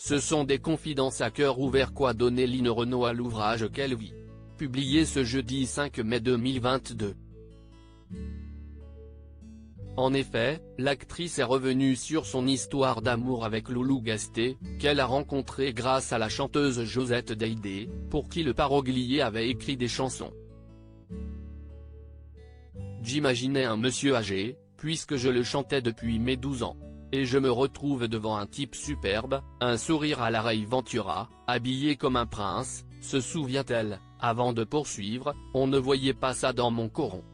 Ce sont des confidences à cœur ouvert qu'a donné Line Renaud à l'ouvrage qu'elle vit. Publié ce jeudi 5 mai 2022. En effet, l'actrice est revenue sur son histoire d'amour avec Loulou Gasté, qu'elle a rencontré grâce à la chanteuse Josette Daidé, pour qui le parolier avait écrit des chansons. J'imaginais un monsieur âgé, puisque je le chantais depuis mes 12 ans. Et je me retrouve devant un type superbe, un sourire à l'oreille Ventura, habillé comme un prince, se souvient-elle, avant de poursuivre, on ne voyait pas ça dans mon coron.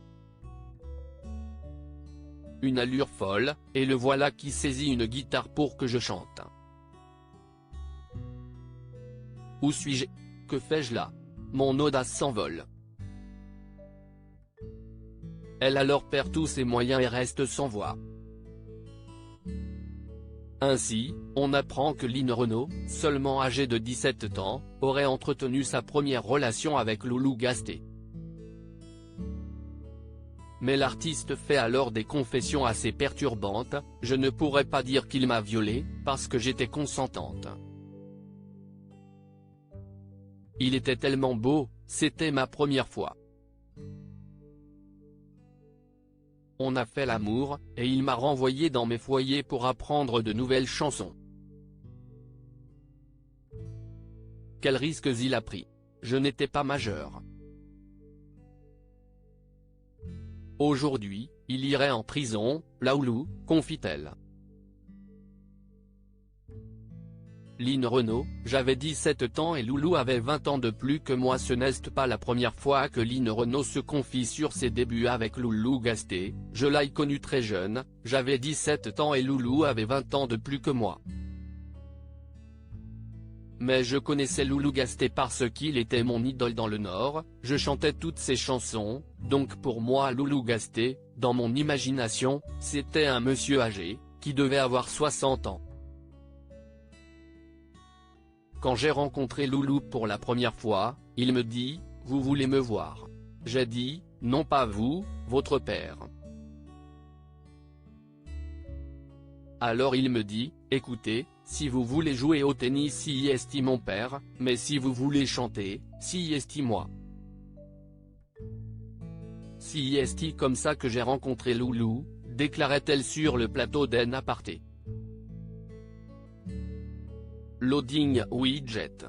Une allure folle, et le voilà qui saisit une guitare pour que je chante. Où suis-je? Que fais-je là? Mon audace s'envole. Elle alors perd tous ses moyens et reste sans voix. Ainsi, on apprend que Line Renaud, seulement âgée de 17 ans, aurait entretenu sa première relation avec Loulou Gasté. Mais l'artiste fait alors des confessions assez perturbantes: je ne pourrais pas dire qu'il m'a violée, parce que j'étais consentante. Il était tellement beau, c'était ma première fois. On a fait l'amour, et il m'a renvoyé dans mes foyers pour apprendre de nouvelles chansons. Quels risques il a pris? Je n'étais pas majeur. Aujourd'hui, il irait en prison, Loulou, confie-t-elle. Line Renaud: j'avais 17 ans et Loulou avait 20 ans de plus que moi. Ce n'est pas la première fois que Line Renaud se confie sur ses débuts avec Loulou Gasté. Je l'ai connu très jeune, j'avais 17 ans et Loulou avait 20 ans de plus que moi. Mais je connaissais Loulou Gasté parce qu'il était mon idole dans le Nord, je chantais toutes ses chansons, donc pour moi Loulou Gasté, dans mon imagination, c'était un monsieur âgé, qui devait avoir 60 ans. Quand j'ai rencontré Loulou pour la première fois, il me dit: vous voulez me voir? J'ai dit: non, pas vous, votre père. Alors il me dit: écoutez, si vous voulez jouer au tennis, si est mon père, mais si vous voulez chanter, si est moi. Si est comme ça que j'ai rencontré Loulou, déclarait-elle sur le plateau d'En Aparté. Loading widget.